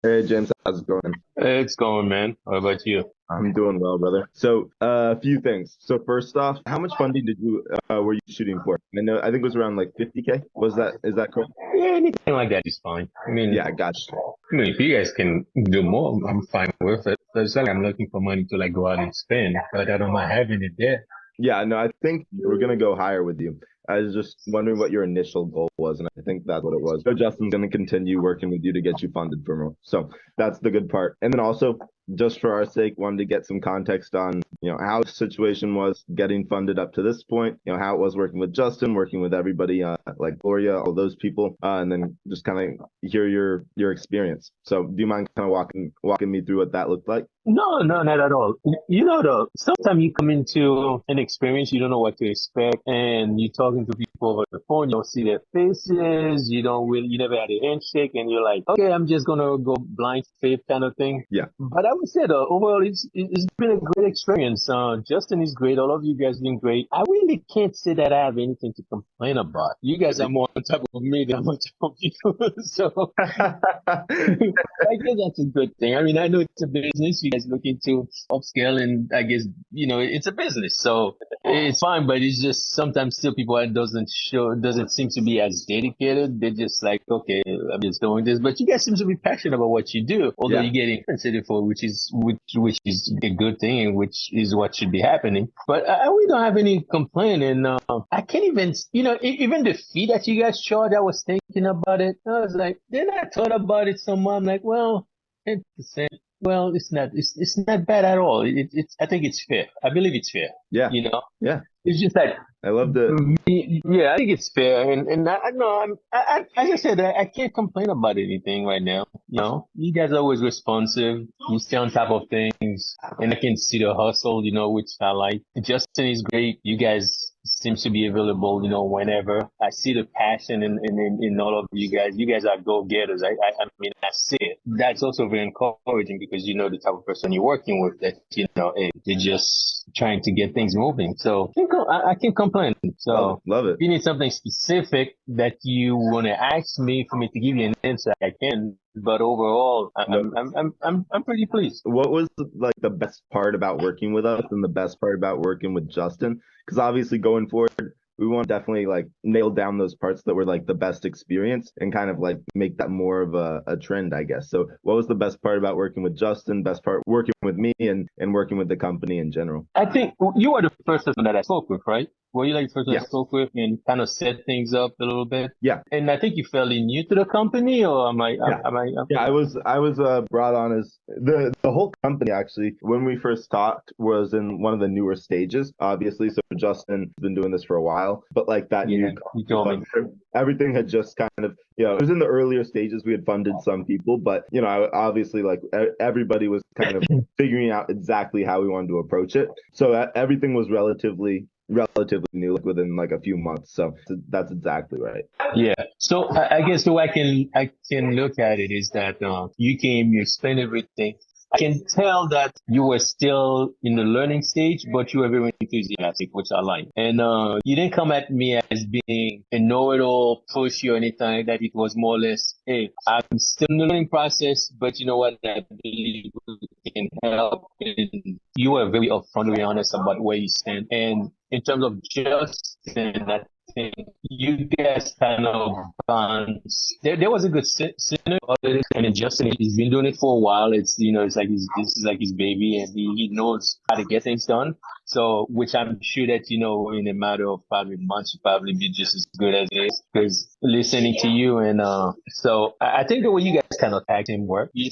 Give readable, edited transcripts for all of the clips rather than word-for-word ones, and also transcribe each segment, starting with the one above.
Hey James, how's it going? Hey, it's going, man. How about you? I'm doing well, brother. So, a few things. So, first off, how much funding did you were you shooting for? I think it was around like 50K. Is that correct? Yeah, anything like that is fine. Yeah, I got you. If you guys can do more, I'm fine with it. It's not like I'm looking for money to like go out and spend, but I don't mind having it there. Yeah, no, I think we're gonna go higher with you. I was just wondering what your initial goal was, and I think that's what it was. So Justin's gonna continue working with you to get you funded for more. So that's the good part. And then also, just for our sake, wanted to get some context on, how the situation was getting funded up to this point, how it was working with Justin, working with everybody, like Gloria, all those people, and then just kind of hear your experience. So do you mind kind of walking me through what that looked like? No, no, not at all. You know, though, sometimes you come into an experience, you don't know what to expect, and you're talking to people over the phone, you don't see their faces, you never had a handshake, and you're like, okay, I'm just gonna go blind faith kind of thing. Yeah. But I would say, though, overall, it's been a great experience. Justin is great. All of you guys been great. I really can't say that I have anything to complain about. You guys are more on top of me than I'm on top of you. So I guess that's a good thing. I mean, I know it's a business. You guys looking to upscale, and I guess it's a business, so it's fine. But it's just sometimes still people that doesn't seem to be as dedicated. They're just like, okay, I'm just doing this. But you guys seem to be passionate about what you do, although Yeah. you're getting considered for, which is a good thing, and which is what should be happening. But we don't have any complaint, and I can't even, even the fee that you guys charge. I was thinking about it. I was like, then I thought about it some more. I'm like, well, 10%. Well, it's not bad at all. I think it's fair. I believe it's fair. Yeah. You know, Yeah. it's just that I loved it. yeah, I think it's fair, and I know as I said, I can't complain about anything right now. You guys are always responsive. You stay on top of things, and I can see the hustle, which I like. Justin is great. You guys seems to be available, whenever. I see the passion in all of you guys. You guys are go-getters. I mean, I see it. That's also very encouraging because you know the type of person you're working with that, hey, they're just trying to get things moving. So I can't complain. So Love if it. you need something specific that you want to ask me for me to give you an answer, I can. But overall, No, I'm pretty pleased. what was like the best part about working with us and the best part about working with Justin? Because obviously going forward, we want to definitely like nail down those parts that were like the best experience and kind of like make that more of a trend, I guess. So what was the best part about working with Justin, best part working with me and working with the company in general? I think you were the first person that I spoke with, right? Were you like the person I Yeah. spoke with and kind of set things up a little bit? Yeah. And I think you're fairly new to the company, or am I? Yeah. Am Yeah, I was brought on as the whole company actually when we first talked was in one of the newer stages, obviously. So Justin's been doing this for a while, but like that yeah, new you told me. everything had just kind of, it was in the earlier stages. We had funded some people, but obviously like everybody was kind of figuring out exactly how we wanted to approach it. So everything was relatively new, like within like a few months. So that's exactly right. Yeah. So I guess the way I can look at it is that you came, you explained everything. I can tell that you were still in the learning stage, but you were very enthusiastic, which I like. And you didn't come at me as being a know-it-all, pushy or anything like that. It was more or less, hey, I'm still in the learning process, but you know what? I believe we can help. And you were very upfront, very honest about where you stand. And in terms of Justin, I think you guys kind of bounced. There was a good synergy of it, and then Justin, he's been doing it for a while. It's like this is like his baby, and he knows how to get things done. So, which I'm sure that in a matter of probably months, you probably be just as good as it is. Because listening to you, and so I think the way you guys kind of tag team work, you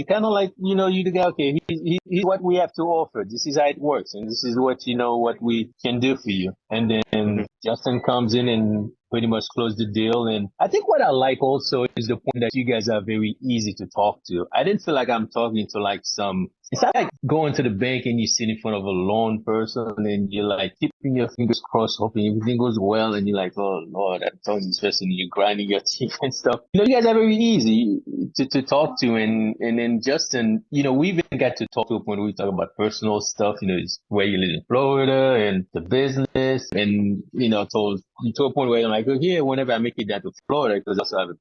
kind of like you the guy. Okay, he's what we have to offer. This is how it works, and this is what we can do for you. And then Justin comes in and pretty much close the deal. And I think what I like also is the point that you guys are very easy to talk to. I didn't feel like I'm talking to like it's not like going to the bank and you sit in front of a loan person and you're like keeping your fingers crossed, hoping everything goes well. And you're like, oh Lord, I'm talking to this person and you're grinding your teeth and stuff. You guys are very easy to talk to. And then Justin, we even got to talk to a point where we talk about personal stuff, it's where you live in Florida and the business and, told to a point where I'm like, oh, yeah, whenever I make it down to Florida, because I also have a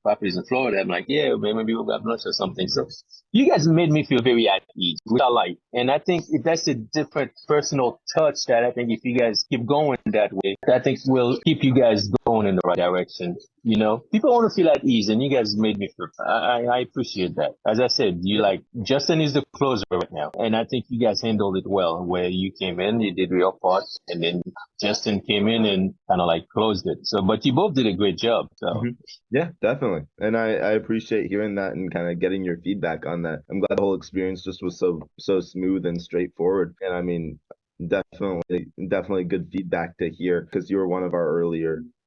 properties in Florida, I'm like, yeah, maybe we'll have lunch or something. So you guys made me feel very at ease, which I like. And I think that's a different personal touch that I think if you guys keep going that way, I think will keep you guys going in the right direction. You know, people want to feel at ease, and you guys made me feel. I appreciate that. As I said, you like Justin is the closer right now, and I think you guys handled it well. Where you came in, you did your part, and then Justin came in and kind of like closed it. So, but you both did a great job. So, Yeah, definitely. And I appreciate hearing that and kind of getting your feedback on that. I'm glad the whole experience just was so smooth and straightforward. And I mean, definitely good feedback to hear because you were one of our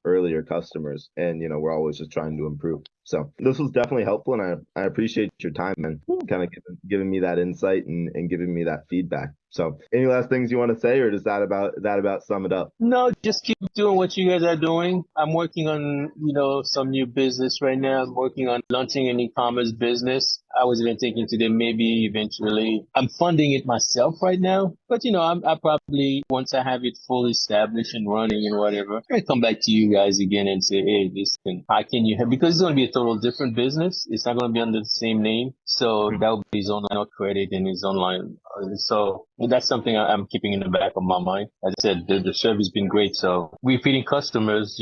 earlier customers, and we're always just trying to improve. So this was definitely helpful, and I appreciate your time and kind of giving me that insight and giving me that feedback. So any last things you want to say, or does that about sum it up? no, just keep doing what you guys are doing. I'm working on, some new business right now. I'm working on launching an e-commerce business. I was even thinking today, maybe eventually I'm funding it myself right now. But, I probably, once I have it fully established and running and whatever, I come back to you guys again and say, hey, how can you help? Because it's going to be a total different business. It's not going to be under the same name. So that will be his online credit and his online. So that's something I'm keeping in the back of my mind. As I said, the service has been great. So we're feeding customers,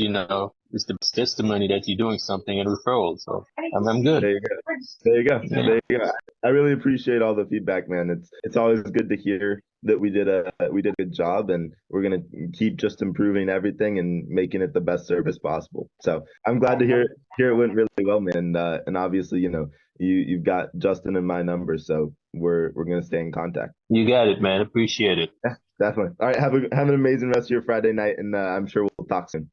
it's the best testimony that you're doing something and referrals. So I'm good. There you go. There you go. There you go. I really appreciate all the feedback, man. It's always good to hear that we did a good job, and we're gonna keep just improving everything and making it the best service possible. So I'm glad to hear it went really well, man. And obviously, you've got Justin and my number, so we're gonna stay in contact. You got it, man. Appreciate it. Yeah, definitely. All right, have an amazing rest of your Friday night, and I'm sure we'll talk soon.